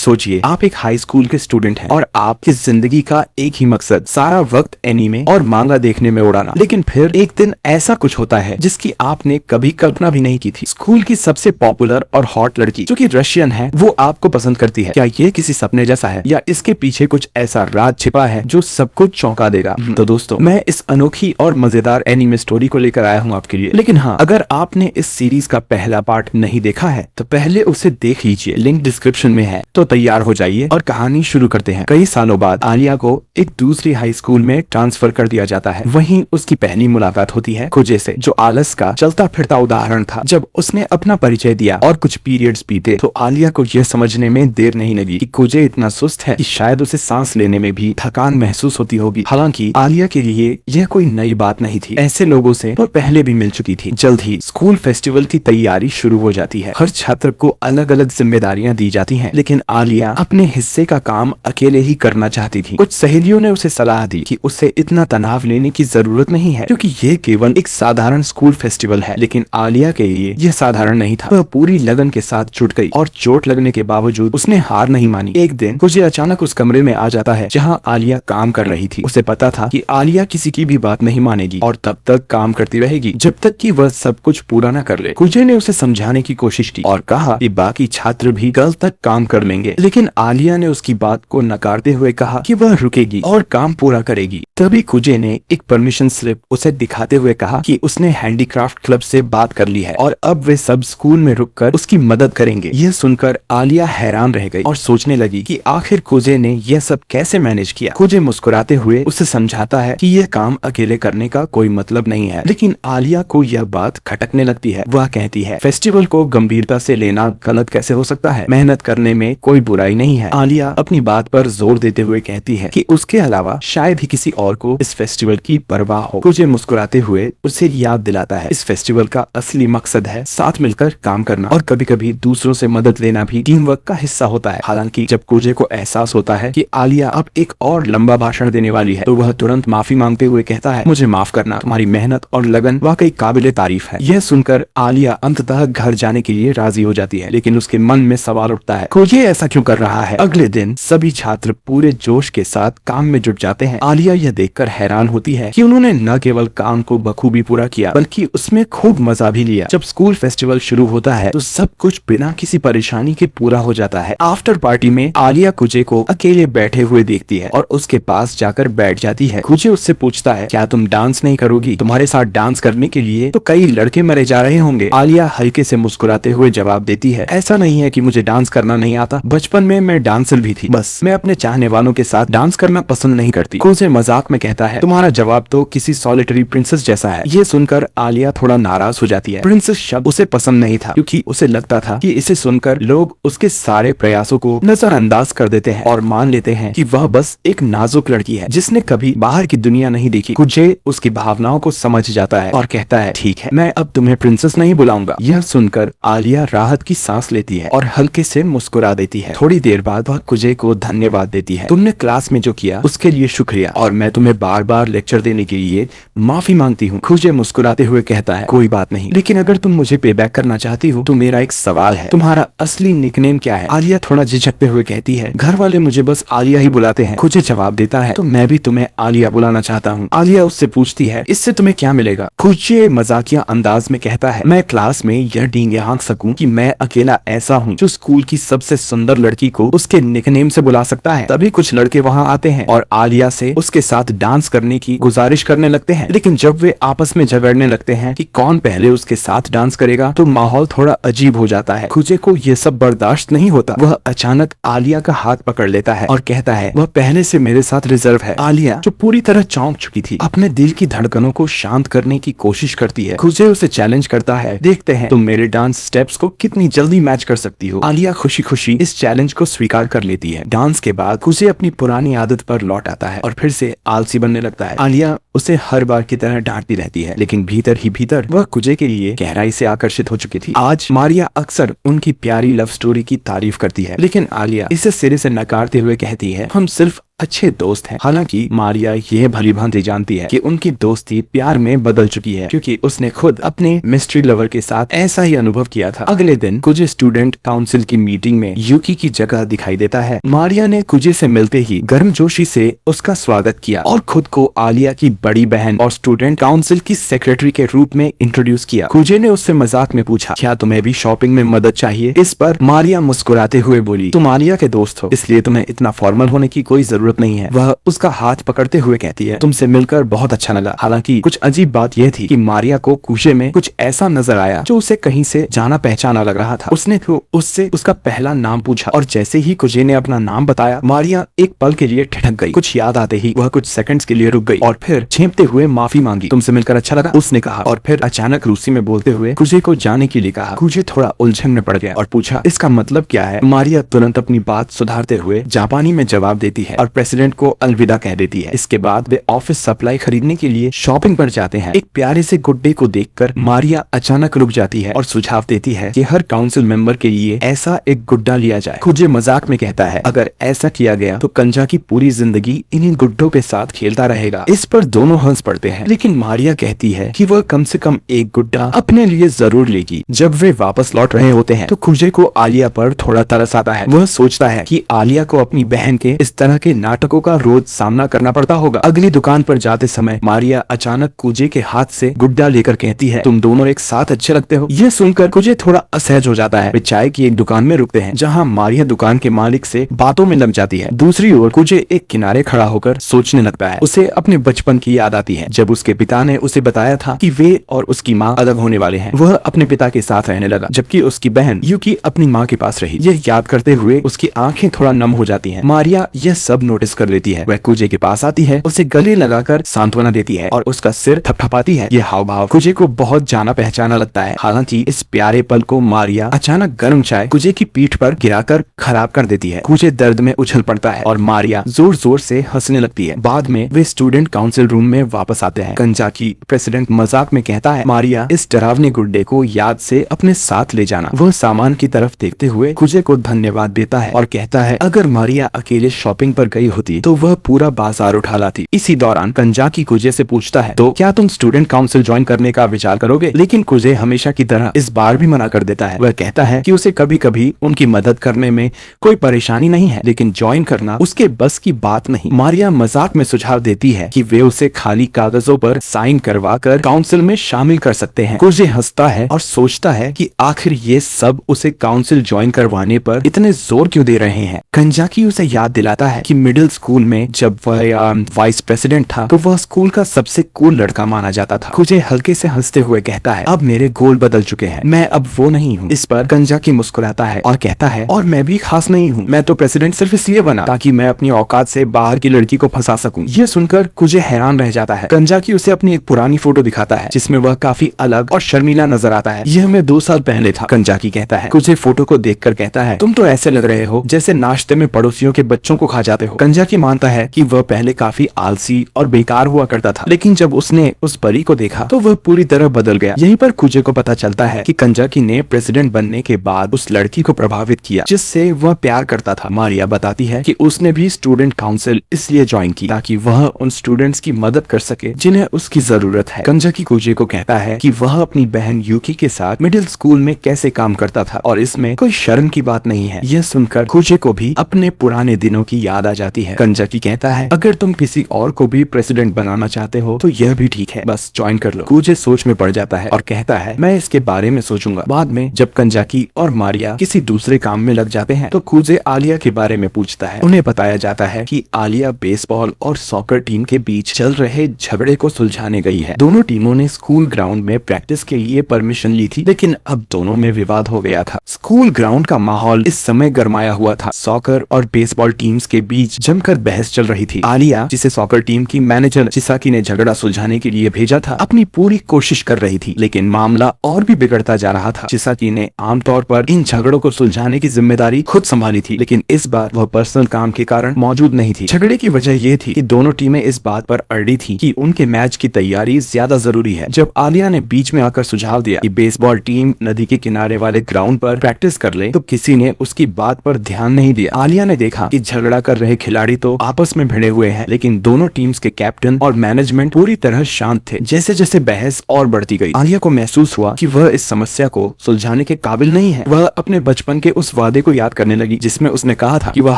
सोचिए, आप एक हाई स्कूल के स्टूडेंट हैं और आपकी जिंदगी का एक ही मकसद सारा वक्त एनीमे और मांगा देखने में उड़ाना। लेकिन फिर एक दिन ऐसा कुछ होता है जिसकी आपने कभी कल्पना भी नहीं की थी। स्कूल की सबसे पॉपुलर और हॉट लड़की जो कि रशियन है, वो आपको पसंद करती है। क्या ये किसी सपने जैसा है या इसके पीछे कुछ ऐसा राज छिपा है जो सबको चौंका देगा? तो दोस्तों, मैं इस अनोखी और मजेदार एनीमे स्टोरी को लेकर आया हूँ आपके लिए। लेकिन हाँ, अगर आपने इस सीरीज का पहला पार्ट नहीं देखा है तो पहले उसे देख लीजिए, लिंक डिस्क्रिप्शन में है। तो तैयार हो जाइए और कहानी शुरू करते हैं। कई सालों बाद आलिया को एक दूसरी हाई स्कूल में ट्रांसफर कर दिया जाता है। वहीं उसकी पहली मुलाकात होती है कुजे से, जो आलस का चलता फिरता उदाहरण था। जब उसने अपना परिचय दिया और कुछ पीरियड्स बीते तो आलिया को यह समझने में देर नहीं लगी कि कुजे इतना सुस्त है कि शायद उसे सांस लेने में भी थकान महसूस होती होगी। हालांकि आलिया के लिए यह कोई नई बात नहीं थी, ऐसे लोगों से वो पहले भी मिल चुकी थी। जल्द ही स्कूल फेस्टिवल की तैयारी शुरू हो जाती है। हर छात्र को अलग अलग जिम्मेदारियां दी जाती हैं, लेकिन आलिया अपने हिस्से का काम अकेले ही करना चाहती थी। कुछ सहेलियों ने उसे सलाह दी कि उसे इतना तनाव लेने की जरूरत नहीं है, क्योंकि ये केवल एक साधारण स्कूल फेस्टिवल है। लेकिन आलिया के लिए यह साधारण नहीं था। वह पूरी लगन के साथ जुट गई और चोट लगने के बावजूद उसने हार नहीं मानी। एक दिन कुजे अचानक उस कमरे में आ जाता है जहां आलिया काम कर रही थी। उसे पता था कि आलिया किसी की भी बात नहीं मानेगी और तब तक काम करती रहेगी जब तक कि वह सब कुछ पूरा न कर ले। कुजे ने उसे समझाने की कोशिश की और कहा कि बाकी छात्र भी कल तक काम कर लेंगे, लेकिन आलिया ने उसकी बात को नकारते हुए कहा कि वह रुकेगी और काम पूरा करेगी। तभी कुजे ने एक परमिशन स्लिप उसे दिखाते हुए कहा कि उसने हैंडीक्राफ्ट क्लब से बात कर ली है और अब वे सब स्कूल में रुककर उसकी मदद करेंगे। यह सुनकर आलिया हैरान रह गई और सोचने लगी कि आखिर कुजे ने यह सब कैसे मैनेज किया। कुजे मुस्कुराते हुए उसे समझाता है कि यह काम अकेले करने का कोई मतलब नहीं है, लेकिन आलिया को यह बात खटकने लगती है। वह कहती है, फेस्टिवल को गंभीरता से लेना गलत कैसे हो सकता है? मेहनत करने में कोई बुराई नहीं है। आलिया अपनी बात पर जोर देते हुए कहती है कि उसके अलावा शायद ही किसी और को इस फेस्टिवल की परवाह हो। कुजे मुस्कुराते हुए उसे याद दिलाता है, इस फेस्टिवल का असली मकसद है साथ मिलकर काम करना और कभी कभी दूसरों से मदद लेना भी टीम वर्क का हिस्सा होता है। हालांकि जब कुजे को एहसास होता है कि आलिया अब एक और लंबा भाषण देने वाली है तो वह तुरंत माफी मांगते हुए कहता है, मुझे माफ करना, तुम्हारी मेहनत और लगन वाकई काबिले तारीफ है। यह सुनकर आलिया अंततः घर जाने के लिए राजी हो जाती है, लेकिन उसके मन में सवाल उठता है, कुजे ऐसा क्यों कर रहा है? अगले दिन सभी छात्र पूरे जोश के साथ काम में जुट जाते हैं। आलिया यह देखकर हैरान होती है कि उन्होंने न केवल काम को बखूबी पूरा किया बल्कि उसमें खूब मजा भी लिया। जब स्कूल फेस्टिवल शुरू होता है तो सब कुछ बिना किसी परेशानी के पूरा हो जाता है। आफ्टर पार्टी में आलिया कुजे को अकेले बैठे हुए देखती है और उसके पास जाकर बैठ जाती है। कुजे उससे पूछता है, क्या तुम डांस नहीं करोगी? तुम्हारे साथ डांस करने के लिए तो कई लड़के मरे जा रहे होंगे। आलिया हल्के से मुस्कुराते हुए जवाब देती है, ऐसा नहीं है कि मुझे डांस करना नहीं आता, बचपन में मैं डांसर भी थी, बस मैं अपने चाहने वालों के साथ डांस करना पसंद नहीं करती। कुजे मजाक में कहता है, तुम्हारा जवाब तो किसी सॉलिटरी प्रिंसेस जैसा है। ये सुनकर आलिया थोड़ा नाराज हो जाती है। प्रिंसेस शब्द उसे पसंद नहीं था क्योंकि उसे लगता था कि इसे सुनकर लोग उसके सारे प्रयासों को नजरअंदाज कर देते हैं और मान लेते हैं कि वह बस एक नाजुक लड़की है जिसने कभी बाहर की दुनिया नहीं देखी। कुजे उसकी भावनाओं को समझ जाता है और कहता है, ठीक है, मैं अब तुम्हें प्रिंसेस नहीं बुलाऊंगा। यह सुनकर आलिया राहत की सांस लेती है और हल्के से मुस्कुरा देती है। थोड़ी देर बाद वह कुजे को धन्यवाद देती है, तुमने क्लास में जो किया उसके लिए शुक्रिया और मैं तुम्हें बार बार लेक्चर देने के लिए माफी मांगती हूँ। कुजे मुस्कुराते हुए कहता है, कोई बात नहीं, लेकिन अगर तुम मुझे पे बैक करना चाहती हो तो मेरा एक सवाल है, तुम्हारा असली निकनेम क्या है? आलिया थोड़ा झिझकते हुए कहती है, घर वाले मुझे बस आलिया ही बुलाते हैं। कुजे जवाब देता है, तो मैं भी तुम्हें आलिया बुलाना चाहता हूँ। आलिया उससे पूछती है, इससे तुम्हें क्या मिलेगा? कुजे मजाकिया अंदाज में कहता है, मैं क्लास में यह डींगे हाँक सकूं कि मैं अकेला ऐसा हूँ जो स्कूल की सबसे सुंदर लड़की को उसके निकनेम से बुला सकता है। तभी कुछ लड़के वहाँ आते हैं और आलिया से उसके साथ डांस करने की गुजारिश करने लगते हैं, लेकिन जब वे आपस में झगड़ने लगते हैं कि कौन पहले उसके साथ डांस करेगा तो माहौल थोड़ा अजीब हो जाता है। कुजे को यह सब बर्दाश्त नहीं होता। वह अचानक आलिया का हाथ पकड़ लेता है और कहता है, वह पहले से मेरे साथ रिजर्व है। आलिया जो पूरी तरह चौंक चुकी थी अपने दिल की धड़कनों को शांत करने की कोशिश करती है। कुजे उसे चैलेंज करता है, देखते हैं तुम मेरे डांस स्टेप्स को कितनी जल्दी मैच कर सकती हो। आलिया खुशी खुशी इस चैलेंज को स्वीकार कर लेती है। डांस के बाद कुजे अपनी पुरानी आदत पर लौट आता है और फिर से आलसी बनने लगता है। आलिया उसे हर बार की तरह डांटती रहती है, लेकिन भीतर ही भीतर वह कुजे के लिए गहराई से आकर्षित हो चुकी थी। आज मारिया अक्सर उनकी प्यारी लव स्टोरी की तारीफ करती है, लेकिन आलिया इसे सिरे से नकारते हुए कहती है, हम सिर्फ अच्छे दोस्त हैं। हालांकि मारिया ये भली भांति जानती है कि उनकी दोस्ती प्यार में बदल चुकी है, क्योंकि उसने खुद अपने मिस्ट्री लवर के साथ ऐसा ही अनुभव किया था। अगले दिन कुजे स्टूडेंट काउंसिल की मीटिंग में यूकी की जगह दिखाई देता है। मारिया ने कुजे से मिलते ही गर्मजोशी से उसका स्वागत किया और खुद को आलिया की बड़ी बहन और स्टूडेंट काउंसिल की सेक्रेटरी के रूप में इंट्रोड्यूस किया। कुजे ने उससे मजाक में पूछा, क्या तुम्हें भी शॉपिंग में मदद चाहिए? इस पर मारिया मुस्कुराते हुए बोली, तुम आलिया के दोस्त हो, इसलिए तुम्हें इतना फॉर्मल होने की कोई जरूरत नहीं है। वह उसका हाथ पकड़ते हुए कहती है, तुमसे मिलकर बहुत अच्छा लगा। हालांकि कुछ अजीब बात यह थी कि मारिया को कुजे में कुछ ऐसा नजर आया जो उसे कहीं से जाना पहचाना लग रहा था। उसने तो उससे उसका पहला नाम पूछा और जैसे ही कुजे ने अपना नाम बताया, मारिया एक पल के लिए ठिठक गई। कुछ याद आते ही वह कुछ सेकंड्स के लिए रुक गई और फिर छेंपते हुए माफी मांगी। तुमसे मिलकर अच्छा लगा, उसने कहा और फिर अचानक रूसी में बोलते हुए कुजे को जाने के लिए कहा। कुजे थोड़ा उलझन में पड़ गया और पूछा, इसका मतलब क्या है? मारिया तुरंत अपनी बात सुधारते हुए जापानी में जवाब देती है और प्रेसिडेंट को अलविदा कह देती है। इसके बाद वे ऑफिस सप्लाई खरीदने के लिए शॉपिंग पर जाते हैं। एक प्यारे से गुड्डे को देखकर मारिया अचानक रुक जाती है और सुझाव देती है कि हर काउंसिल मेंबर के लिए ऐसा एक गुड्डा लिया जाए। कुजे मजाक में कहता है, अगर ऐसा किया गया तो कंजा की पूरी जिंदगी इन्हीं गुड्डों के साथ खेलता रहेगा। इस पर दोनों हंस पड़ते हैं, लेकिन मारिया कहती है कि वह कम से कम एक गुड्डा अपने लिए जरूर लेगी। जब वे वापस लौट रहे होते हैं तो कुजे को आलिया पर थोड़ा तरस आता है। वह सोचता है कि आलिया को अपनी बहन के इस तरह के नाटकों का रोज सामना करना पड़ता होगा। अगली दुकान पर जाते समय मारिया अचानक कुजे के हाथ से गुड्डा लेकर कहती है, तुम दोनों एक साथ अच्छे लगते हो। यह सुनकर कुजे थोड़ा असहज हो जाता है। वे चाय की एक दुकान में रुकते हैं जहाँ मारिया दुकान के मालिक से बातों में लग जाती है। दूसरी ओर कुजे एक किनारे खड़ा होकर सोचने लगता है। उसे अपने बचपन की याद आती है जब उसके पिता ने उसे बताया था कि वे और उसकी माँ अलग होने वाले हैं। वह अपने पिता के साथ रहने लगा जबकि उसकी बहन यूकी अपनी माँ के पास रही। यह याद करते हुए उसकी आंखें थोड़ा नम हो जाती हैं। मारिया यह सब नोटिस कर लेती है। वह कुजे के पास आती है, उसे गले लगाकर सांत्वना देती है और उसका सिर थपथपाती है। यह हाव भाव कुजे को बहुत जाना पहचाना लगता है। हालांकि इस प्यारे पल को मारिया अचानक गर्म चाय कुजे की पीठ पर गिराकर खराब कर देती है। कुजे दर्द में उछल पड़ता है और मारिया जोर जोर से हंसने लगती है। बाद में वे स्टूडेंट काउंसिल रूम में वापस आते हैं। कंजाकी प्रेसिडेंट मजाक में कहता है, मारिया इस डरावने गुड्डे को याद से अपने साथ ले जाना। वह सामान की तरफ देखते हुए कुजे को धन्यवाद देता है और कहता है, अगर मारिया अकेले शॉपिंग पर गई होती तो वह पूरा बाजार उठा लाती। इसी दौरान कंजाकी कुजे से पूछता है, तो क्या तुम स्टूडेंट काउंसिल ज्वाइन करने का विचार करोगे? लेकिन कुजे हमेशा की तरह इस बार भी मना कर देता है। वह कहता है कि उसे कभी कभी उनकी मदद करने में कोई परेशानी नहीं है, लेकिन ज्वाइन करना उसके बस की बात नहीं। मारिया मजाक में सुझाव देती है कि वे उसे खाली कागजों पर साइन करवाकर काउंसिल में शामिल कर सकते हैं। कुजे हंसता है और सोचता है कि आखिर ये सब उसे काउंसिल ज्वाइन करवाने पर इतने जोर क्यों दे रहे हैं। कंजाकी उसे याद दिलाता है कि मिडिल स्कूल में जब वह वाइस प्रेसिडेंट था तो वह स्कूल का सबसे कूल लड़का माना जाता था। कुजे हल्के से हंसते हुए कहता है, अब मेरे गोल बदल चुके हैं, मैं अब वो नहीं हूँ। इस पर कंजाकी मुस्कुराता है और कहता है, और मैं भी खास नहीं हूँ, मैं तो प्रेसिडेंट सिर्फ इसलिए बना ताकि मैं अपनी औकात से बाहर की लड़की को फंसा सकूं। यह सुनकर कुजे हैरान रह जाता है। कंजाकी उसे अपनी एक पुरानी फोटो दिखाता है जिसमें वह काफी अलग और शर्मीला नजर आता है। यह मैं 2 साल पहले था, कंजाकी कहता है। कुजे फोटो को देखकर कहता है, तुम तो ऐसे लग रहे हो जैसे नाश्ते में पड़ोसियों के बच्चों को खा जाते हो। कंजाकी मानता है कि वह पहले काफी आलसी और बेकार हुआ करता था, लेकिन जब उसने उस परी को देखा तो वह पूरी तरह बदल गया। यहीं पर कुजे को पता चलता है कि कंजाकी ने प्रेसिडेंट बनने के बाद उस लड़की को प्रभावित किया जिससे वह प्यार करता था। मारिया बताती है कि उसने भी स्टूडेंट काउंसिल इसलिए ज्वाइन की ताकि वह उन स्टूडेंट्स की मदद कर सके जिन्हें उसकी जरूरत है। कंजाकी कुजे को कहता है कि वह अपनी बहन यूकी के साथ मिडिल स्कूल में कैसे काम करता था और इसमें कोई शर्म की बात नहीं है। यह सुनकर कुजे को भी अपने पुराने दिनों की याद आ जाती है। कंजाकी कहता है, अगर तुम किसी और को भी प्रेसिडेंट बनाना चाहते हो तो यह भी ठीक है, बस ज्वाइन कर लो। कुजे सोच में पड़ जाता है और कहता है, मैं इसके बारे में सोचूंगा। बाद में जब कंजाकी और मारिया किसी दूसरे काम में लग जाते हैं तो कुजे आलिया के बारे में पूछता है। उन्हें बताया जाता है कि आलिया बेसबॉल और सॉकर टीम के बीच चल रहे झगड़े को सुलझाने गई है। दोनों टीमों ने स्कूल ग्राउंड में प्रैक्टिस के लिए परमिशन ली थी, लेकिन अब दोनों में विवाद हो गया था। स्कूल ग्राउंड का माहौल इस समय गरमाया हुआ था। सॉकर और बेसबॉल टीम्स के बीच जमकर बहस चल रही थी। आलिया, जिसे सॉकर टीम की मैनेजर चिसाकी ने झगड़ा सुलझाने के लिए भेजा था, अपनी पूरी कोशिश कर रही थी, लेकिन मामला और भी बिगड़ता जा रहा था। चिसाकी ने आमतौर पर इन झगड़ों को सुलझाने की जिम्मेदारी खुद संभाली थी, लेकिन इस बार वह पर्सनल काम के कारण मौजूद नहीं थी। झगड़े की वजह यह थी कि दोनों टीमें इस बात पर अड़ी थी कि उनके मैच की तैयारी ज्यादा जरूरी है। जब आलिया ने बीच में आकर सुझाव दिया कि बेसबॉल टीम नदी के किनारे वाले ग्राउंड पर प्रैक्टिस कर ले, तो किसी ने उसकी बात पर ध्यान नहीं दिया। आलिया ने देखा कि झगड़ा कर रहे खिलाड़ी तो आपस में भिड़े हुए हैं, लेकिन दोनों टीम्स के कैप्टन और मैनेजमेंट पूरी तरह शांत थे। जैसे जैसे बहस और बढ़ती गई, आलिया को महसूस हुआ कि वह इस समस्या को सुलझाने के काबिल नहीं है। वह अपने बचपन के उस वादे को याद करने लगी जिसमें उसने कहा था कि वह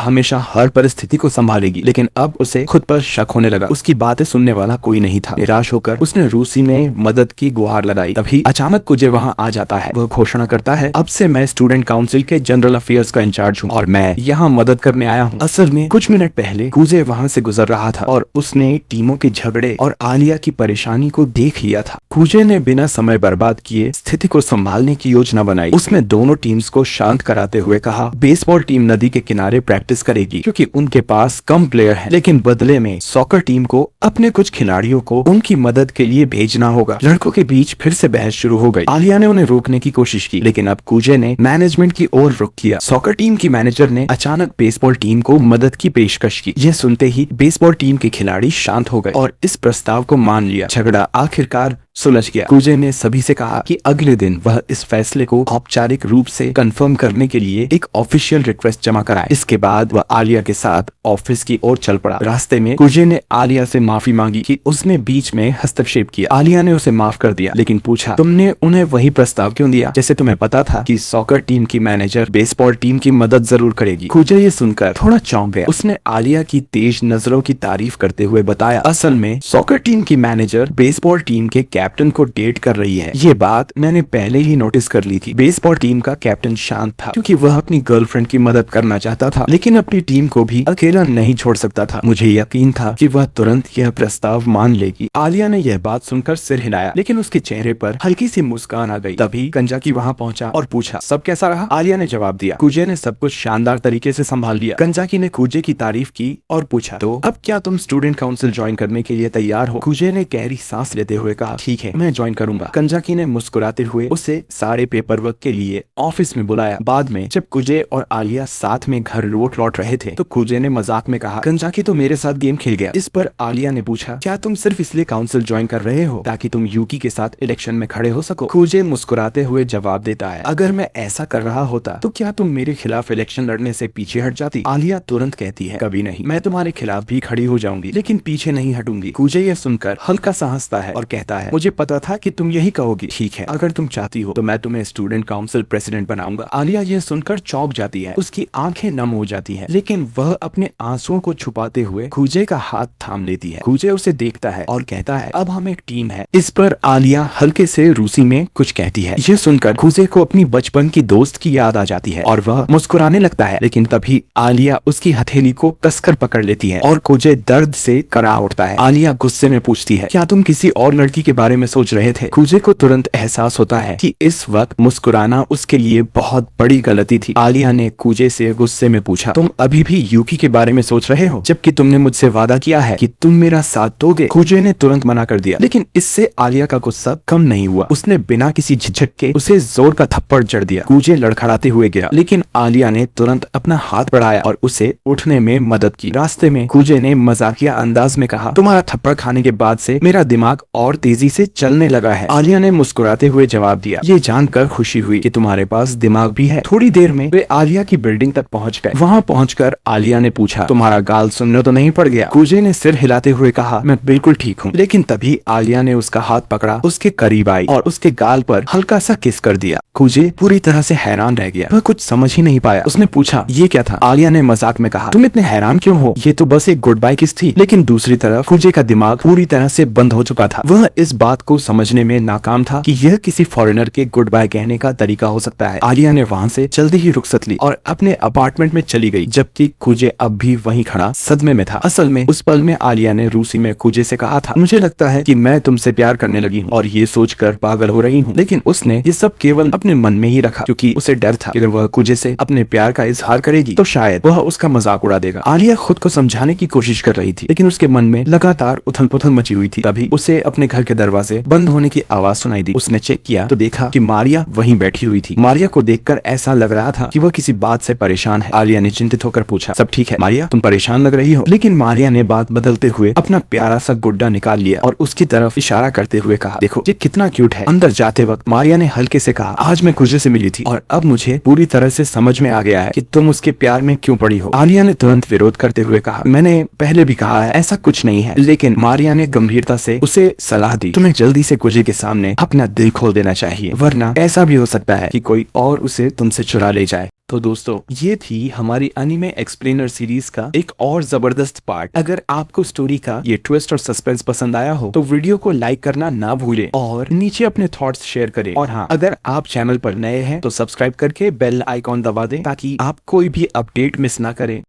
हमेशा हर परिस्थिति को संभालेगी, लेकिन अब उसे खुद पर शक होने लगा। उसकी बातें सुनने वाला कोई नहीं था। निराश होकर उसने रूसी में मदद की गुहार लगाई। तभी अचानक कुजे वहां आ जाता है। वह घोषणा करता है, अब से मैं स्टूडेंट काउंसिल के जनरल अफेयर्स का इंचार्ज हूँ और मैं यहाँ मदद करने आया हूँ। असल में कुछ मिनट पहले कुजे वहाँ से गुजर रहा था और उसने टीमों के झगड़े और आलिया की परेशानी को देख लिया था। कुजे ने बिना समय बर्बाद किए स्थिति को संभालने की योजना बनाई। उसने दोनों टीम्स को शांत कराते हुए कहा, बेसबॉल टीम नदी के किनारे प्रैक्टिस करेगी क्योंकि उनके पास कम प्लेयर हैं, लेकिन बदले में सॉकर टीम को अपने कुछ खिलाड़ियों को उनकी मदद के लिए भेजना होगा। लड़कों के बीच फिर से बहस शुरू हो गई। आलिया ने उन्हें रोकने की कोशिश की, लेकिन अब कुजे ने मैनेजमेंट की ओर रुख किया। सॉकर टीम की मैनेजर ने अचानक बेसबॉल टीम को मदद की पेशकश की। यह सुनते ही बेसबॉल टीम के खिलाड़ी शांत हो गए और इस प्रस्ताव को मान लिया। झगड़ा आखिरकार सुलझ गया। कुजे ने सभी से कहा कि अगले दिन वह इस फैसले को औपचारिक रूप से कंफर्म करने के लिए एक ऑफिशियल रिक्वेस्ट जमा कराए। इसके बाद वह आलिया के साथ ऑफिस की ओर चल पड़ा। रास्ते में कुजे ने आलिया से माफी मांगी कि उसने बीच में हस्तक्षेप किया। आलिया ने उसे माफ कर दिया, लेकिन पूछा, तुमने उन्हें वही प्रस्ताव क्यों दिया जैसे तुम्हें पता था कि सॉकर टीम की मैनेजर बेसबॉल टीम की मदद जरूर करेगी। कुजे ये सुनकर थोड़ा चौंक गया। उसने आलिया की तेज नजरों की तारीफ करते हुए बताया, असल में सॉकर टीम की मैनेजर बेसबॉल टीम के कैप्टन को डेट कर रही है। ये बात मैंने पहले ही नोटिस कर ली थी। बेसबॉल टीम का कैप्टन शांत था क्योंकि वह अपनी गर्लफ्रेंड की मदद करना चाहता था, लेकिन अपनी टीम को भी अकेला नहीं छोड़ सकता था। मुझे यकीन था कि वह तुरंत यह प्रस्ताव मान लेगी। आलिया ने यह बात सुनकर सिर हिलाया, लेकिन उसके चेहरे पर हल्की सी मुस्कान आ गई। तभी कंजाकी वहाँ पहुँचा और पूछा, सब कैसा रहा? आलिया ने जवाब दिया, कुजे ने सब कुछ शानदार तरीके से संभाल लिया। कंजाकी ने कुजे की तारीफ की और पूछा, तो अब क्या तुम स्टूडेंट काउंसिल ज्वाइन करने के लिए तैयार हो? कुजे ने गहरी सांस लेते हुए कहा, ठीक है, मैं ज्वाइन करूंगा। कंजाकी ने मुस्कुराते हुए उसे सारे पेपर वर्क के लिए ऑफिस में बुलाया। बाद में जब कुजे और आलिया साथ में घर लौट रहे थे तो कुजे ने मजाक में कहा, कंजाकी तो मेरे साथ गेम खेल गया। इस पर आलिया ने पूछा, क्या तुम सिर्फ इसलिए काउंसिल ज्वाइन कर रहे हो ताकि तुम यूकी के साथ इलेक्शन में खड़े हो सको? कुजे मुस्कुराते हुए जवाब देता है, अगर मैं ऐसा कर रहा होता तो क्या तुम मेरे खिलाफ इलेक्शन लड़ने से पीछे हट जाती? आलिया तुरंत कहती है, कभी नहीं, मैं तुम्हारे खिलाफ भी खड़ी हो जाऊंगी, लेकिन पीछे नहीं हटूंगी। कुजे यह सुनकर हल्का सा हंसता है और कहता है, मुझे पता था कि तुम यही कहोगी। ठीक है, अगर तुम चाहती हो तो मैं तुम्हें स्टूडेंट काउंसिल प्रेसिडेंट बनाऊंगा। आलिया यह सुनकर चौंक जाती है। उसकी आंखें नम हो जाती हैं, लेकिन वह अपने आंसुओं को छुपाते हुए कुजे का हाथ थाम लेती है। कुजे उसे देखता है और कहता है, अब हम एक टीम है। इस पर आलिया हल्के से रूसी में कुछ कहती है। यह सुनकर कुजे को अपनी बचपन की दोस्त की याद आ जाती है और वह मुस्कुराने लगता है, लेकिन तभी आलिया उसकी हथेली को कसकर पकड़ लेती है और कुजे दर्द से करा उठता है। आलिया गुस्से में पूछती है, क्या तुम किसी और लड़की के बारे में सोच रहे थे? कुजे को तुरंत एहसास होता है कि इस वक्त मुस्कुराना उसके लिए बहुत बड़ी गलती थी। आलिया ने कुजे से गुस्से में पूछा, तुम अभी भी यूकी के बारे में सोच रहे हो जबकि तुमने मुझसे वादा किया है कि तुम मेरा साथ दोगे? कुजे ने तुरंत मना कर दिया, लेकिन इससे आलिया का गुस्सा कम नहीं हुआ। उसने बिना किसी झिझक के उसे जोर का थप्पड़ जड़ दिया। कुजे लड़खड़ाते हुए गिरा, लेकिन आलिया ने तुरंत अपना हाथ बढ़ाया और उसे उठने में मदद की। रास्ते में कुजे ने मजाकिया अंदाज में कहा, तुम्हारा थप्पड़ खाने के बाद से मेरा दिमाग और तेजी से चलने लगा है। आलिया ने मुस्कुराते हुए जवाब दिया, ये जानकर खुशी हुई कि तुम्हारे पास दिमाग भी है। थोड़ी देर में वे आलिया की बिल्डिंग तक पहुंच गए। वहां पहुंचकर आलिया ने पूछा, तुम्हारा गाल सुनने तो नहीं पड़ गया? कुजे ने सिर हिलाते हुए कहा, मैं बिल्कुल ठीक हूँ। लेकिन तभी आलिया ने उसका हाथ पकड़ा, उसके करीब आई और उसके गाल पर हल्का सा किस कर दिया। कुजे पूरी तरह से हैरान रह गया। वह कुछ समझ ही नहीं पाया। उसने पूछा, ये क्या था? आलिया ने मजाक में कहा, तुम इतने हैरान क्यों हो? ये तो बस एक गुड बाय किस थी। लेकिन दूसरी तरफ कुजे का दिमाग पूरी तरह से बंद हो चुका था। वह इस बात को समझने में नाकाम था कि यह किसी फॉरेनर के गुड बाय कहने का तरीका हो सकता है। आलिया ने वहाँ से जल्दी ही रुखसत ली और अपने अपार्टमेंट में चली गई, जबकि कुजे अब भी वहीं खड़ा सदमे में था। असल में उस पल में आलिया ने रूसी में कुजे से कहा था, मुझे लगता है कि मैं तुमसे प्यार करने लगी हूँ और ये सोचकर पागल हो रही हूँ। लेकिन उसने ये सब केवल अपने मन में ही रखा क्योंकि उसे डर था कि अगर वह कुजे से अपने प्यार का इजहार करेगी तो शायद वह उसका मजाक उड़ा देगा। आलिया खुद को समझाने की कोशिश कर रही थी, लेकिन उसके मन में लगातार उथल पुथल मची हुई थी। तभी उसे अपने घर के दरवाजे दरवाजे बंद होने की आवाज सुनाई दी। उसने चेक किया तो देखा कि मारिया वहीं बैठी हुई थी। मारिया को देखकर ऐसा लग रहा था कि वह किसी बात से परेशान है। आलिया ने चिंतित होकर पूछा, सब ठीक है मारिया, तुम परेशान लग रही हो। लेकिन मारिया ने बात बदलते हुए अपना प्यारा सा गुड्डा निकाल लिया और उसकी तरफ इशारा करते हुए कहा, देखो ये कितना क्यूट है। अंदर जाते वक्त मारिया ने हल्के से कहा, आज मैं खुशी से मिली थी और अब मुझे पूरी तरह से समझ में आ गया है कि तुम उसके प्यार में क्यों पड़ी हो। आलिया ने तुरंत विरोध करते हुए कहा, मैंने पहले भी कहा है ऐसा कुछ नहीं है। लेकिन मारिया ने गंभीरता से उसे सलाह दी, तुम्हें जल्दी से गुजी के सामने अपना दिल खोल देना चाहिए, वरना ऐसा भी हो सकता है कि कोई और उसे तुमसे चुरा ले जाए। तो दोस्तों ये थी हमारी एनीमे एक्सप्लेनर सीरीज का एक और जबरदस्त पार्ट। अगर आपको स्टोरी का ये ट्विस्ट और सस्पेंस पसंद आया हो तो वीडियो को लाइक करना ना भूलें और नीचे अपने थॉट्स शेयर करें। और हाँ, अगर आप चैनल पर नए हैं तो सब्सक्राइब करके बेल आइकॉन दबा दें ताकि आप कोई भी अपडेट मिस ना करें।